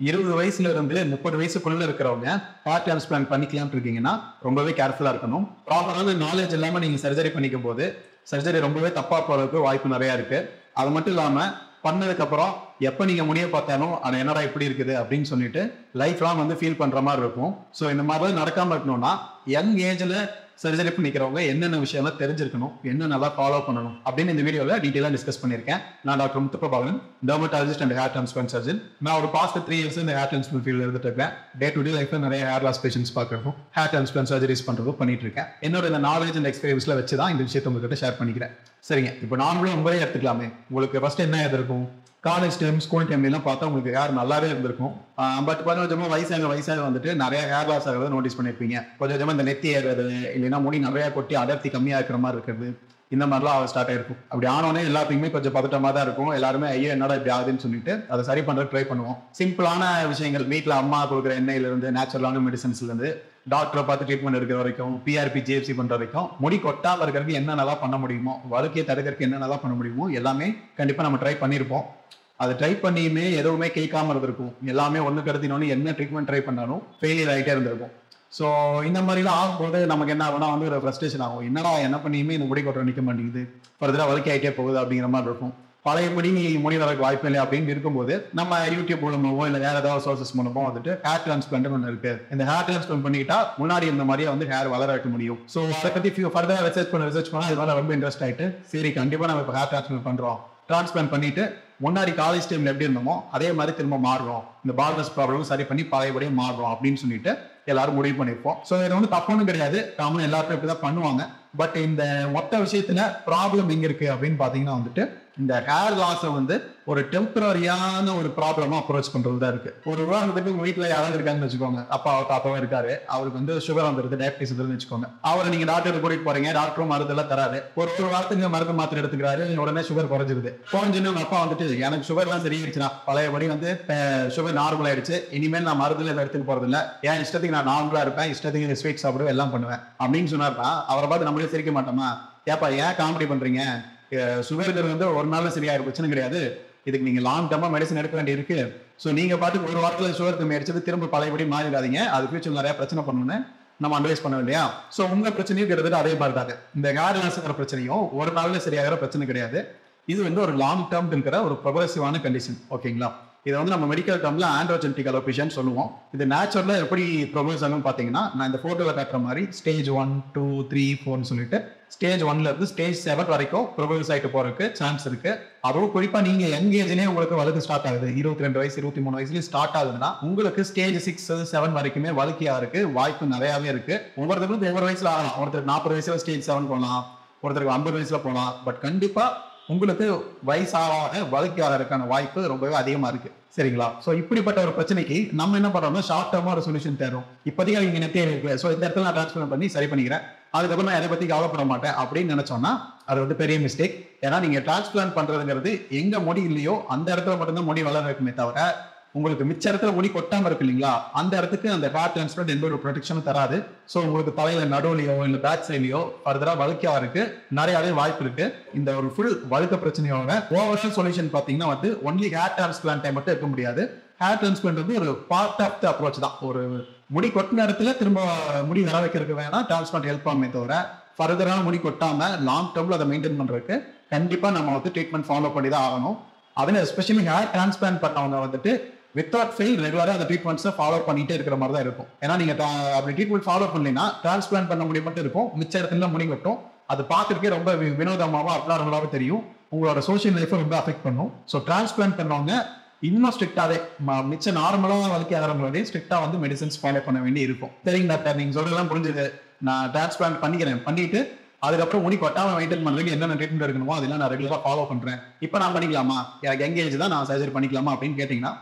20 வயசுல இருந்து 30 வயசுக்குள்ள இருக்கிறவங்க ஹேர் டிரான்ஸ்பிளான்ட் பண்ணிக்கலாம்னு இருக்கீங்கன்னா ரொம்பவே கேர்ஃபுல்லா இருக்கணும். ப்ராப்பரான நாலேஜ் இல்லாம நீங்க சர்ஜரி பண்ணிக்கும் போது சர்ஜரி ரொம்பவே தப்பா போறதுக்கு வாய்ப்பு நிறைய இருக்கு. அது மட்டும் இல்லாம பண்ணதுக்கு அப்புறம் எப்ப நீங்க முடிய பார்த்தாலும் அது என்னடா இப்படி இருக்குது அப்படின்னு சொல்லிட்டு லைஃப் லாங் வந்து ஃபீல் பண்ற மாதிரி இருக்கும். ஸோ இந்த மாதிரிலாம் நடக்காம இருக்கணும்னா யங் ஏஜ்ல சர்ஜரி பண்ணிக்கிறவங்க என்னென்ன விஷயம்லாம் தெரிஞ்சிருக்கணும், என்ன நல்லா ஃபாலோ பண்ணணும் அப்படின்னு இந்த வீடியோவில் டீட்டெயிலாக டிஸ்கஸ் பண்ணியிருக்கேன். நான் doctor Muthuprabhakaran, dermatologist and hair transplant surgeon. நான் ஒரு பாஸ்ட் 3 இயர்ஸ் இந்த ஹேர் டிரான்ஸ்பிளான்ட் ஃபீல்டில் இருந்துட்டு இருக்கேன். டே டு டே லைஃப்ல நிறைய ஹேர் லாஸ் பேஷன்ஸ் பார்க்கறதும் ஹேர் டிரான்ஸ்பிளான்ட் சர்ஜரிஸ் பண்ணுறதும் பண்ணிட்டு இருக்கேன். என்னோட இந்த நாலேஜ் அண்ட் எக்ஸ்பீரியன்ஸ்ல வச்சு தான் இந்த விஷயத்தை உங்ககிட்ட ஷேர் பண்ணிக்கிறேன். சரிங்க, இப்போ நார்மலாக உங்களே எடுத்துக்கலாமே. உங்களுக்கு ஃபர்ஸ்ட் என்ன இருக்கும்? காலேஜ் டைம், ஸ்கூல் டைம்லாம் பார்த்தா உங்களுக்கு ஹேர் நல்லாவே இருந்திருக்கும். பட் கொஞ்சமா வயசாக வந்துட்டு நிறைய ஹேர் லாஸ் ஆகிறத நோட்டீஸ் பண்ணியிருப்பீங்க. கொஞ்சமா இந்த நெத்தி ஏறுறது, இல்லைன்னா முடி நிறைய கொட்டி அடர்த்தி கம்மியாக இருக்கிற மாதிரி இருக்கிறது, இந்த மாதிரிலாம் ஸ்டார்ட் ஆயிருக்கும். அப்படி ஆனோடனே எல்லாத்துக்குமே கொஞ்சம் பதட்டமாக தான் இருக்கும். எல்லாருமே ஐயோ என்னடா இப்படி ஆகுதுன்னு சொல்லிட்டு அதை சரி பண்ணுறது ட்ரை பண்ணுவோம். சிம்பிளான விஷயங்கள், வீட்டில் அம்மா கொடுக்குற எண்ணெயிலிருந்து, நேச்சுரலான மெடிசன்ஸ்லேருந்து, டாக்டரை பார்த்து ட்ரீட்மெண்ட் எடுக்கிற வரைக்கும், பிஆர்பி ஜிஎஃப்சி பண்ற வரைக்கும், முடி கொட்டாம இருக்கிறதுக்கு என்னென்னலாம் பண்ண முடியுமோ, வழுக்கையை தடுக்கிறதுக்கு என்னென்னலாம் பண்ண முடியுமோ எல்லாமே கண்டிப்பா நம்ம ட்ரை பண்ணியிருப்போம். அதை ட்ரை பண்ணியுமே எதுவுமே கேட்காம இருந்திருக்கும். எல்லாமே ஒன்று கடத்தினோன்னு என்ன ட்ரீட்மெண்ட் ட்ரை பண்ணாலும் ஃபெயிலியர் ஆகிட்டே இருந்திருக்கும். ஸோ இந்த மாதிரிலாம் ஆகும்போது நமக்கு என்ன ஆகும்னா வந்து ஒரு ஃப்ரஸ்ட்ரேஷன் ஆகும். என்னடா என்ன பண்ணியுமே இந்த முடி கொட்ட நிற்க மாட்டேங்குது, ஃபர்தராக வழுக்கை ஆகிட்டே போகுது அப்படிங்கிற மாதிரி இருக்கும். பழைய முடி வரக்கு வாய்ப்பு இல்லை அப்படின்னு இருக்கும்போது நம்ம யூடியூப் மூலமாவோ இல்லை வேற ஏதாவது சோர்சஸ் மூலமோ வந்துட்டு ஹேர் டிரான்ஸ்பிளான்ட் ஒன்று இருக்கு. இந்த ஹேர் டிரான்ஸ்பிளான்ட் பண்ணிக்கிட்டா முன்னாடி இந்த மாதிரியே வந்து ஹேர் வளர வைக்க முடியும். ஸோ அதை பத்தி ஃபர்தரா ரிசர்ச் பண்ணா இது மாதிரி ரொம்ப இன்ட்ரெஸ்ட் ஆயிட்டு சரி கண்டிப்பா நம்ம இப்போ ஹேர் டிரான்ஸ்பிளான்ட் பண்றோம். டிரான்ஸ்பிளான்ட் பண்ணிட்டு முன்னாடி காலேஜ் டைம்ல எப்படி இருந்தோமோ அதே மாதிரி திரும்ப மாறுறோம், இந்த பால்னஸ் ப்ராப்ளம் சரி பண்ணி பழையபடியும் மாறுறோம் அப்படின்னு சொல்லிட்டு எல்லாரும் முடிவு பண்ணிருப்போம். ஸோ இது வந்து தப்புன்னு கிடையாது, காமன் எல்லாருக்கும் இப்படிதான் பண்ணுவாங்க. பட் இந்த மொத்த விஷயத்துல ப்ராப்ளம் எங்க இருக்கு அப்படின்னு பாத்தீங்கன்னா வந்துட்டு இந்த ஹேர் லாஸை வந்து ஒரு டெம்பரரியான ஒரு ப்ராப்ளமா அப்ரோச் பண்றது தான் இருக்கு. ஒரு உதாரணத்துக்கு உங்க வீட்டுல யாராவது இருக்காங்கன்னு வச்சுக்கோங்க, அப்பா தாத்தாவும் இருக்காரு, அவருக்கு வந்து சுகர் வந்துருது, டயபிட்டிஸ் வந்துருதுன்னு வச்சுக்கோங்க. அவரை நீங்க டாக்டர் கூட்டிட்டு போறீங்க, டாக்டரும் மருந்தெல்லாம் தராரு. ஒரு வாரத்துக்கு மருந்து மாத்திரை எடுத்துக்கிறாரு, உடனே சுகர் குறைஞ்சிருது. குறைஞ்சுன்னு உங்க அப்பா வந்துட்டு எனக்கு சுகர் எல்லாம் சரியாயிடுச்சுன்னா, பழையபடி வந்து சுகர் நார்மல் ஆயிடுச்சு, இனிமேல் நான் மருந்துல எடுத்துக்க போறது இல்லை, என் இஷ்டத்துக்கு நான் நார்மலா இருப்பேன், இஷ்டத்துக்கு ஸ்வீட் சாப்பிடுவேன், எல்லாம் பண்ணுவேன் அப்படின்னு சொன்னார்னா அவரை பார்த்து நம்மளே சிரிக்க மாட்டோமா? ஏப்பா ஏன் காமெடி பண்றீங்க? சுகருங்கிறது வந்து ஒரு நாள்ல சரியாயிரும், பிரச்சனை கிடையாது. இதுக்கு நீங்க லாங் டர்மா மெடிசன் எடுக்க வேண்டி இருக்கு. ஸோ நீங்க பாட்டுக்கு ஒரு வாரத்துல சுகர் கம்மி அடிச்சது திரும்ப பழையபடி மாறிடாதீங்க, அது ஃபியூச்சர் நிறைய பிரச்சனை பண்ணணும்னு நம்ம அட்வைஸ் பண்ண இல்லையா? ஸோ உங்க பிரச்சனையும் கிட்டத்தட்ட அதே மாதிரி தாங்க. இந்த ஹேர் லாஸ்ங்கிற பிரச்சனையும் ஒரு நாள்ல சரியாகிற பிரச்சனை கிடையாது. இது வந்து ஒரு லாங் டேர்ம் இருக்கிற ஒரு ப்ரொக்ரெசிவான கண்டிஷன். ஓகேங்களா? இதை வந்து நம்ம மெடிக்கல் டேர்ம்ல ஆண்ட்ரோஜெனிக் அலோபேஷியான்னு சொல்லுவோம். இது நேச்சுரலா எப்படி ப்ரோக்ரஸ் ஆகும் பாத்தீங்கன்னா, நான் இந்த போட்டோல காட்டுற மாதிரி ஸ்டேஜ் 1, 2, 3, 4 சொல்லிட்டு ஸ்டேஜ் 1ல இருந்து ஸ்டேஜ் 7 வரைக்கும் ப்ரோக்ரஸ் ஆகிட்டு போறதுக்கு சான்ஸ் இருக்கு. அதுவும் குறிப்பா நீங்க யங் ஏஜ்லயே உங்களுக்கு வழுக்கு ஸ்டார்ட் ஆகுது, 22 வயசு 23 வயசுலயும் ஸ்டார்ட் ஆகுதுன்னா உங்களுக்கு ஸ்டேஜ் 6, 7 வரைக்குமே வழுக்கையா இருக்கு வாய்ப்பு நிறையவே இருக்கு. ஒவ்வொருத்தருக்கும் ஒவ்வொரு வயசுல ஆகலாம். ஒருத்தருக்கு 40 வயசுல ஸ்டேஜ் 7 போகலாம், ஒருத்தருக்கு 50 வயசுல போகலாம். பட் கண்டிப்பா உங்களுக்கு வயசாக வழுக்கையாகிறதுக்கான வாய்ப்பு ரொம்பவே அதிகமா இருக்கு. சரிங்களா? சோ இப்படிப்பட்ட ஒரு பிரச்சனைக்கு நம்ம என்ன பண்றோம்னா ஷார்ட் டர்மா ஒரு சொல்யூஷன் தேடும். இப்போதைக்கு நீங்க நெத்தியே இருக்கு, சோ இந்த இடத்துல நான் டிரான்ஸ்பிளான்ட் பண்ணி சரி பண்ணிக்கிறேன், அதுக்கப்புறம் நான் எதை பத்தி கவலைப்பட மாட்டேன் அப்படின்னு நினைச்சோம்னா அது வந்து பெரிய மிஸ்டேக். ஏன்னா நீங்க டிரான்ஸ்பிளான்ட் பண்றதுங்கிறது எங்க முடி இல்லையோ அந்த இடத்துல மட்டும்தான் முடி வளர இருக்குமே தவிர உங்களுக்கு மிச்ச இடத்துல முடி கொட்டாம இருக்கு இல்லைங்களா, அந்த இடத்துக்கு அந்த ஹேர் டிரான்ஸ்பிளான்ட் எந்த ஒரு ப்ரொடெக்ஷனும் தராது. ஸோ உங்களுக்கு தலையில நடுவுலையோ இல்லை பேக் சைட்லையோ ஃபர்தரா வழுக்கா இருக்கு நிறையவே வாய்ப்பு இருக்கு. இந்த ஒரு ஃபுல் வழுக்க பிரச்சனையோட ஓவரால் சொல்யூஷன் பாத்தீங்கன்னா வந்து ஒன்லி ஹேர் டிரான்ஸ்பிளான்ட்டை மட்டும் இருக்க முடியாது. ஹேர் டிரான்ஸ்பிளான்ட் வந்து ஒரு பார்ட் ஆஃப் த அப்ரோச் தான். ஒரு முடி கொட்டின இடத்துல திரும்ப முடி வர வைக்கிறதுக்கு வேணா டிரான்ஸ்பிளான்ட் ஹெல்ப் ஆகுமே தவிர ஃபர்தரா முடி கொட்டாம லாங் டேர்ம்ல அதை மெயின்டைன் பண்றதுக்கு கண்டிப்பா நம்ம வந்து ட்ரீட்மெண்ட் ஃபாலோ பண்ணி தான் ஆகணும். அதுல எஸ்பெஷலி ஹேர் டிரான்ஸ்பிளான்ட் பண்ணவங்க வந்துட்டு வித்வுட் ஃபெயில் ரெகுலரா அந்த ட்ரீட்மெண்ட்ஸை ஃபாலோ பண்ணிட்டே இருக்கிற மாதிரி தான் இருக்கும். ஏன்னா நீங்க அப்படி ட்ரீட்மெண்ட் ஃபாலோ பண்ணீங்கன்னா டிரான்ஸ்பிளான்ட் பண்ண முடி மட்டும் இருக்கும், மிச்ச இடத்துல முடி வெட்டும். அது பார்க்கறதுக்கே ரொம்ப வினோதமாவும் அப்நார்மலாவும் தெரியும், உங்களோட சோஷியல் லைஃபை ரொம்ப அஃபெக்ட் பண்ணும். ஸோ டிரான்ஸ்பிளான்ட் பண்ணவங்க இன்னும் ஸ்ட்ரிக்டாவே மிச்ச நார்மலா வழக்கி ஆகிறவங்களோட ஸ்ட்ரிக்டா வந்து மெடிசன்ஸ் ஃபாலோ பண்ண வேண்டி இருக்கும். சரிங்க டாக்டர், நீங்க சொல்றதெல்லாம் புரிஞ்சுது, நான் டிரான்ஸ்பிளான்ட் பண்ணிக்கிறேன், பண்ணிட்டு அதுக்கப்புறம் முடி கொட்டாம மெயின்டைன் பண்றதுக்கு என்னென்ன ட்ரீட்மெண்ட் எடுக்கணுமோ அதெல்லாம் நான் ரெகுலரா ஃபாலோ பண்றேன், இப்போ நான் பண்ணிக்கலாமா, எனக்கு யங் ஏஜ் தான், நான் சர்ஜரி பண்ணிக்கலாமா அப்படின்னு கேட்டீங்கன்னா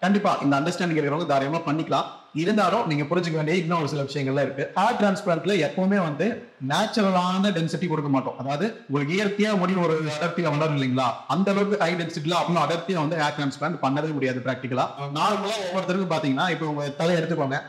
கண்டிப்பா இந்த அண்டர்ஸ்டாண்டிங் இருக்கிறவங்க தாராளமா பண்ணிக்கலாம். இருந்தாலும் நீங்க புரிஞ்சுக்க வேண்டிய இன்னும் ஒரு சில விஷயங்கள்லாம் இருக்கு. ஹேர் டிரான்ஸ்பிளான்ட்ல எப்பவுமே வந்து நேச்சுரலான டென்சிட்டி கொடுக்க மாட்டோம். அதாவது உங்களுக்கு இயற்கையா முடி ஒரு அடர்த்தியா வளரும் இல்லைங்களா, அந்த அளவுக்கு ஹை டென்சிட்டில அப்படின்னு அடர்த்தியா வந்து ஹேர் டிரான்ஸ்பிளான்ட் பண்ணவே முடியாது பிராக்டிகலா. நார்மலா ஒவ்வொருத்தருக்கும் பாத்தீங்கன்னா இப்போ உங்க தலையை எடுத்துக்கோங்க,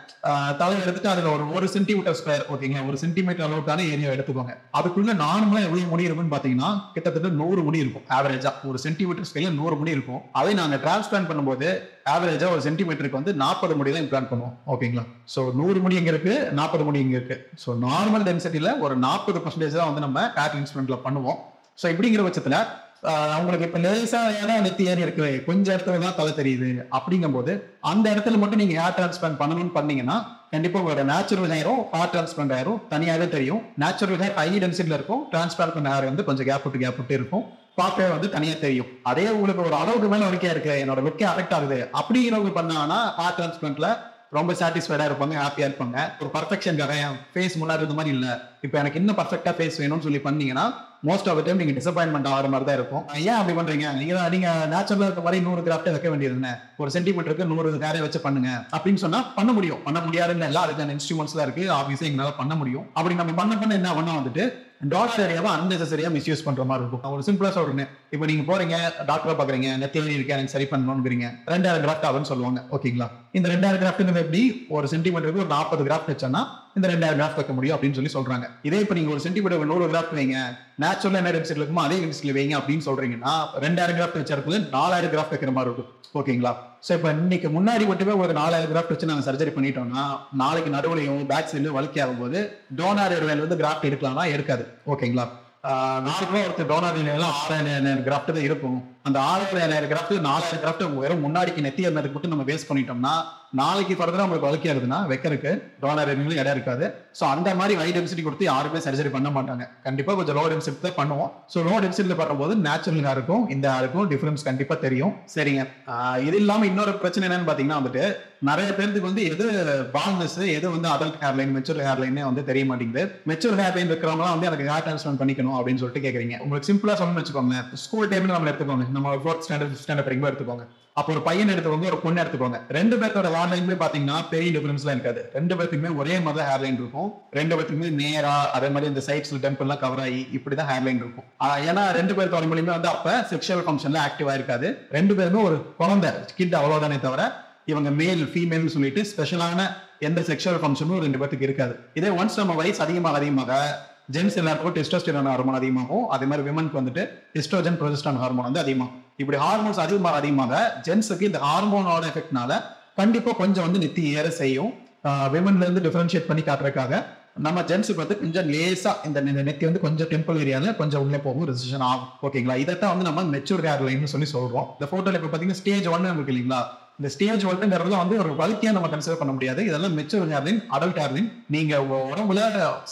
தலையை எடுத்துட்டு அதுல ஒரு சென்டிமீட்டர் ஸ்கொயர், ஓகேங்களா, ஒரு சென்டிமீட்டர் அளவுக்கான ஏரியா எடுத்துக்கோங்க. அதுக்குள்ள நார்மலா எவ்வளவு முடி இருக்குன்னு பாத்தீங்கன்னா கிட்டத்தட்ட 100 முடி இருக்கும். ஆவரேஜா ஒரு சென்டிமீட்டர் ஸ்கேல்ல 100 முடி இருக்கும். அதை நாங்க டிரான்ஸ்பிளான்ட் பண்ணும்போது ஆவரேஜா ஒரு சென்டிமீட்டருக்கு வந்து 40 முடி தான் இம்ப்ளான்ட் பண்ணுவோம். ஓகேங்களா, சோ 100 முடி எங்க இருக்கு, 40 முடி இங்க இருக்கு. சோ நார்மல் டென்சிட்டில ஒரு 40% தான் வந்து நம்ம ஹேர் டிரான்ஸ்பிளான்ட்ல பண்ணுவோம். சோ இப்படிங்கிற பட்சத்துல அவங்களுக்கு இப்ப லேசா ஏன்னா நெத்தி ஏறி இருக்கு, கொஞ்சம் இடத்துல தான் தலை தெரியுது, அப்படிங்கும்போது அந்த இடத்துல மட்டும் நீங்க ஹேர் டிரான்ஸ்பிளான்ட் பண்ணணும்னு பண்ணீங்கன்னா கண்டிப்பா உங்களோட நேச்சுரல் ஹேரும் ஹேர் டிரான்ஸ்பிளான்ட் ஹேரும் தனியாவே தெரியும். நேச்சுரல் ஹேர் ஹை டென்சிட்டில இருக்கும், டிரான்ஸ்பிளான்ட் பண்ண ஹேர் வந்து கொஞ்சம் கேப் விட்டு இருக்கும், பார்க்கவே வந்து தனியா தெரியும். அதே உங்களுக்கு ஒரு அளவுக்கு மேல வரைக்கும் இருக்கு, என்னோட லுக்கே அஃபெக்ட் ஆகுது அப்படிங்கிறவங்க பண்ணாங்கன்னா ஹேர் டிரான்ஸ்பிளான்ட்ல ரொம்ப சாட்டிஸ்ஃபைடா இருப்பாங்க, ஹாப்பியா இருப்பாங்க. ஒரு பர்ஃபெக்ஷன்காக என் ஃபேஸ் முன்னாடி இருந்த மாதிரி இல்ல, இப்போ எனக்கு இன்னும் பர்ஃபெக்டா ஃபேஸ் வேணும்னு சொல்லி பண்ணீங்கன்னா மோஸ்ட் ஆஃப் டைம் நீங்க டிசப்பாயின்மெண்ட் ஆகிற மாதிரி தான் இருக்கும். ஏன் அப்படி பண்றீங்க, நீங்க நேச்சுரலா இருக்க மாதிரி 100 கிராஃப்டே வைக்க வேண்டியது, ஒரு சென்டிமீட்டருக்கு 100 ஹேரை வச்சு பண்ணுங்க அப்படின்னு சொன்னா பண்ண முடியும். பண்ண முடியாதுன்னு இல்ல, அதுக்கான இன்ஸ்ட்ருமெண்ட்ஸ் தான் இருக்கு, ஆப்வியஸா எங்களால பண்ண முடியும். அப்படி நம்ம பண்ண என்ன பண்ணா வந்துட்டு டாக்டர் ஏரியாவை அன்னெசரியா மிஸ்யூஸ் பண்ற மாதிரி இருக்கும். ஒரு சிம்பிளா சொல்றேன், இப்போ நீங்க போறீங்க டாக்டரை பாக்குறீங்க, நெத்தியில இருக்கேன் எனக்கு சரி பண்ணணும்ங்கிறீங்க, 2000 கிராஃப்ட் ஆகும்னு சொல்லுவாங்க. ஓகேங்களா, இந்த 2000 கிராஃப்ட் எப்படி ஒரு சென்டிமீட்டருக்கு ஒரு 40 கிராஃப்ட் வச்சோன்னா இந்த 2000 கிராஃப்ட் வைக்க முடியும் அப்படின்னு சொல்லி சொல்றாங்க. இதே இப்போ நீங்க ஒரு சென்டிமீட்டர் 100 கிராஃப்ட் வைங்க, நேச்சுரலா என்ன டென்சிட்டி இருக்குமோ அதே டென்சிட்டி வைங்க அப்படின்னு சொல்றீங்கன்னா 2000 கிராஃப்ட் வச்ச இடத்துல 4000 கிராஃப்ட் வைக்கிற மாதிரி இருக்கும். ஓகேங்களா, சோ இப்போ இன்னைக்கு முன்னாடி மட்டுமே ஒரு 4000 கிராஃப்ட் வச்சு நாங்க சர்ஜரி பண்ணிட்டோம்னா நாளைக்கு நடுவுலையும் பேக் சைட்லயும் வலிக்க ஆகும்போது டோனார் வந்து கிராஃப்ட் எடுக்கலாம்னா எடுக்காது. ஓகேங்களா, நாளைக்கு ஒருத்தர் டோனார் 6000 கிராஃப்ட் தான் இருக்கும். அந்த 6000 கிராஃப்ட் 4000 கிராஃப்ட் வெறும் முன்னாடிக்கு நெத்தி ஏறினதுக்கு மட்டும் நம்ம வேஸ்ட் பண்ணிட்டோம்னா நாளைக்கு ஃபர்தரா உங்களுக்கு வலிக்க ஆகுதுன்னா வைக்கிறதுக்கு டோனார் இடம் இருக்காது. ஸோ அந்த மாதிரி ஹை டென்சிட்டி கொடுத்து யாருமே சர்ஜரி பண்ண மாட்டாங்க. கண்டிப்பா கொஞ்சம் லோ டென்சிட்டி தான் பண்ணுவோம். ஸோ லோ டென்சிட்டியில் பண்ணும்போது நேச்சுரல் ஹேருக்கும் இந்த ஹேருக்கும் டிஃபரன்ஸ் கண்டிப்பா தெரியும். சரிங்க, இது இல்லாம இன்னொரு பிரச்சனை என்னன்னு பாத்தீங்கன்னா வந்துட்டு நிறைய பேருக்கு வந்து எது பால்னஸ் எது வந்து அடல்ட் ஹேர்லைன் மெச்சூர் ஹேர்லைனே வந்து தெரிய மாட்டேங்குது. மெச்சூர் ஹேர்லைன் இருக்கிறவங்க வந்து எனக்கு ஹேர் டிரான்ஸ்பிளான்ட் பண்ணிக்கணும் அப்படின்னு சொல்லிட்டு கேட்குறீங்க. உங்களுக்கு சிம்பிளா சொல்லணும்னு வச்சுக்கோங்க, ஸ்கூல் டைம்ல நம்ம எடுத்துக்கோங்க, நம்ம 4th ஸ்டாண்டர்ட் 5th ஸ்டாண்டர்ட் படிக்கும்போது எடுத்துக்கோங்க. அப்போ ஒரு பையன் எடுத்துக்கோங்க, ஒரு பொண்ணு எடுத்துக்கோங்க, ரெண்டு பேர்த்தோட ஹேர்லைன்மே பாத்தீங்கன்னா பெரிய டிஃபரன்ஸ்லாம் இருக்காது. ரெண்டு பேருக்குமே ஒரே மாதிரி தான் ஹேர்லைன் இருக்கும். ரெண்டு பேருக்குமே நேரா அதே மாதிரி இந்த சைட்ஸ்ல டெம்பிள் எல்லாம் கவர் ஆகி இப்படிதான் ஹேர்லைன் இருக்கும். ஏன்னா ரெண்டு பேர்த்தோட மூலியமே வந்து அப்ப செக்ஷுவல் ஃபங்க்ஷன்ல ஆக்டிவா இருக்காது. ரெண்டு பேருமே ஒரு குழந்தை கிட் அவ்வளவுதானே தவிர இவங்க மேல் ஃபீமேல் சொல்லிட்டு ஸ்பெஷலான எந்த செக்ஷுவல் ஃபங்க்ஷனும் ரெண்டு பேருக்கு இருக்காது. இதே ஒன்ஸ் நம்ம வயசு அதிகமாக ஜென்ஸ் எல்லாருக்கும் டெஸ்டோஸ்டெரான் ஹார்மோன் அதிகமாகும். அதே மாதிரி விமனுக்கு வந்துட்டு எஸ்ட்ரோஜன் ப்ரொஜெஸ்டரான் ஹார்மோன் வந்து அதிகமாகும். இப்படி ஹார்மோன்ஸ் அதிகமாக ஜென்ஸுக்கு இந்த ஹார்மோனோட எஃபெக்ட்னால கண்டிப்பா கொஞ்சம் வந்து நெத்தி ஏற செய்யும். விமன்ல இருந்து டிஃபரன்ஷியேட் பண்ணி காட்டுறதுக்காக நம்ம ஜென்ஸுக்கு வந்து கொஞ்சம் லேசா இந்த நெத்தி வந்து கொஞ்சம் டெம்பிள் ஏரியால கொஞ்சம் உள்ளே போகும், ரெசிஷன் ஆகும். ஓகேங்களா, இதைத்தான் வந்து நம்ம மெச்சூர் ஹேர் லைன் சொல்லி சொல்றோம். இந்த போட்டோல இப்ப பாத்தீங்கன்னா ஸ்டேஜ் 1 இருக்கு இல்லைங்களா, இந்த ஸ்டேஜ் 1ங்கிறதுல வந்து ஒரு வலிக்கையா நம்ம கன்சிடர் பண்ண முடியாது. இதெல்லாம் மெச்சூர் ஹேர்லைன், அடல்ட் ஹேர்லைன். நீங்க உடம்புல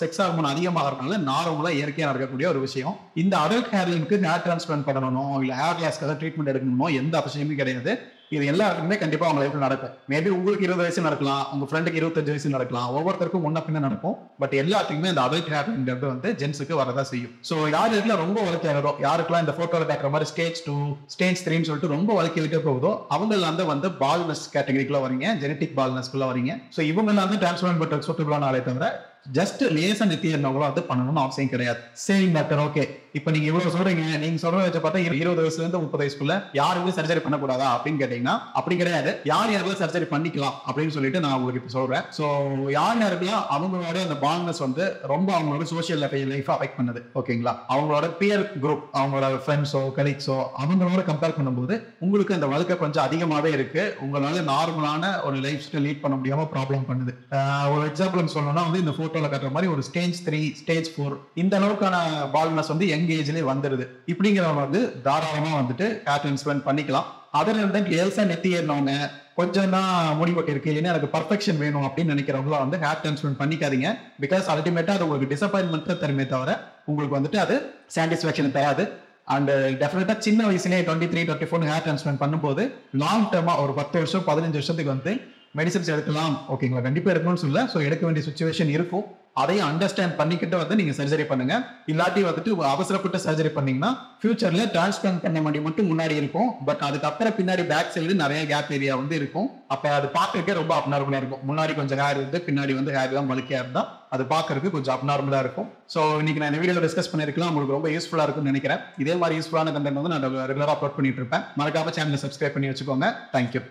செக்ஸ் ஹார்மோன் அதிகமாகறதுனால நார்மலா இயற்கையா நடக்கக்கூடிய ஒரு விஷயம். இந்த அடல்ட் ஹேர்லைனுக்கு ஹேர் டிரான்ஸ்பிளான்ட் பண்ணணும் இல்ல ஹேர் லாஸ்க்காக ட்ரீட்மெண்ட் எடுக்கணுமோ எந்த அவசியமே கிடையாது. இது எல்லாருக்குமே கண்டிப்பா அவங்க லைஃப்ல நடக்கும். மேபி உங்களுக்கு 20 வயசு நடக்கலாம், உங்க ஃப்ரெண்டுக்கு 25 வயசு நடக்கலாம், ஒவ்வொருத்தருக்கும் முன்ன பின்ன நடக்கும். பட் எல்லாத்துக்குமே இந்த அடல்ட் ஹேர்ங்கிறது வந்து ஜென்ஸுக்கு வரதான் செய்யும். ஸோ யாருக்குலாம் ரொம்ப வலிக்கிறதோ, யாருக்கெல்லாம் இந்த போட்டோல பார்க்குற மாதிரி ஸ்டேஜ் 2 ஸ்டேஜ் 3ன்னு சொல்லிட்டு ரொம்ப வலிக்க போகுதோ அவங்க வந்து பால்னஸ் கேட்டகரிக்குள்ள வரீங்க, ஜெனட்டிக் பால்னஸ்க்குள்ள வரீங்க. ஸோ இவங்க வந்து டிரான்ஸ்பிளான்ட் பண்றது சூட்டபிளான ஆளே தவிர ஜஸ்ட் லேசா நெத்தி என்னவங்களோ அது பண்ணணும்னு அவசியம் கிடையாது. சரி டாக்டர், ஓகே, இப்ப நீங்க இவ்வளவு சொல்றீங்க, நீங்க சொல்ற வச்சு பார்த்தா 20 வயசுல இருந்து 30 வயசுக்குள்ள யாருமே சர்ஜரி பண்ணக்கூடாதா அப்படின்னு கேட்டீங்கன்னா அப்படி கிடையாது. யாருக்கும் சர்ஜரி பண்ணிக்கலாம் அப்படின்னு சொல்லிட்டு நான் உங்களுக்கு இப்ப சொல்றேன். ஸோ யாருக்கெல்லாம் அவங்களோட அந்த பால்னஸ் வந்து ரொம்ப அவங்களோட சோசியல் லைஃப் அஃபெக்ட் பண்ணுது. ஓகேங்களா, அவங்களோட பியர் குரூப், அவங்களோட ஃப்ரெண்ட்ஸோ கலீக்ஸோ அவங்களோட கம்பேர் பண்ணும்போது உங்களுக்கு அந்த வழுக்க கொஞ்சம் அதிகமாவே இருக்கு. உங்களால நார்மலான ஒரு லைஃப் ஸ்டைல் லீட் பண்ண முடியாம ப்ராப்ளம் பண்ணுது. ஒரு எக்ஸாம்பிள் சொல்லணும்னா வந்து இந்த போட்டோல காட்டுற மாதிரி ஒரு ஸ்டேஜ் 3 ஸ்டேஜ் 4 இந்த அளவுக்கான பால்னஸ் வந்து யங் ஏஜ்லயே வந்துருது. இப்படிங்கிறவங்க வந்து தாராளமா வந்துட்டு ஹேர் டிரான்ஸ்பிளான்ட் பண்ணிக்கலாம். அதுல இருந்து லேசா நெத்தி ஏறினவங்க, கொஞ்சம் தான் முடிவு இருக்கு, ஏன்னா எனக்கு பர்ஃபெக்ஷன் வேணும் அப்படின்னு நினைக்கிறவங்கள வந்து ஹேர் டிரான்ஸ்பிளான்ட் பண்ணிக்காதீங்க. பிகாஸ் அல்டிமேட்டா அது உங்களுக்கு டிசப்பாயின்மெண்ட் தான் தருமே தவிர உங்களுக்கு வந்துட்டு அது சாட்டிஸ்பாக்சன் தராது. அண்ட் டெஃபினட்டா சின்ன வயசுலேயே 23, 24 ஹேர் டிரான்ஸ்பிளான்ட் பண்ணும்போது லாங் டேர்மா ஒரு 10 வருஷம் 15 வருஷத்துக்கு வந்து மெடிசன்ஸ் எடுக்கலாம். ஓகேங்களா, கண்டிப்பா எடுக்கணும்னு சொல்ல, ஸோ எடுக்க வேண்டிய சுச்சுவேஷன் இருக்கும். அதையும் அண்டர்ஸ்டாண்ட் பண்ணிக்கிட்டு வந்து நீங்க சர்ஜரி பண்ணுங்க. இல்லாட்டி வந்துட்டு அவசரப்பட்டு சர்ஜரி பண்ணீங்கன்னா ஃபியூச்சர்ல டிரான்ஸ்பிளான்ட் பண்ண முடி மட்டும் முன்னாடி இருக்கும். பட் அதுக்கப்புறம் பின்னாடி பேக் சைடு நிறைய கேப் ஏரியா வந்து இருக்கும். அப்ப அது பார்க்கறதுக்கே ரொம்ப அப்நார்மலா இருக்கும். முன்னாடி கொஞ்சம் ஹேர் இருந்து பின்னாடி வந்து ஹேர் தான் வழுக்கையா இருந்தா அது பார்க்கறதுக்கு கொஞ்சம் அப்நார்மலா இருக்கும். ஸோ இன்னைக்கு நான் இந்த வீடியோல டிஸ்கஸ் பண்ணிருக்கலாம். உங்களுக்கு ரொம்ப யூஸ்ஃபுல்லா இருக்கும்னு நினைக்கிறேன். இதே மாதிரி யூஸ்ஃபுல்லான கண்டென்ட் வந்து நான் ரெகுலரா அப்லோட் பண்ணிட்டு இருப்பேன். மறக்காம சேனலை சப்ஸ்கிரைப் பண்ணி வச்சுக்கோங்க. தேங்க்யூ.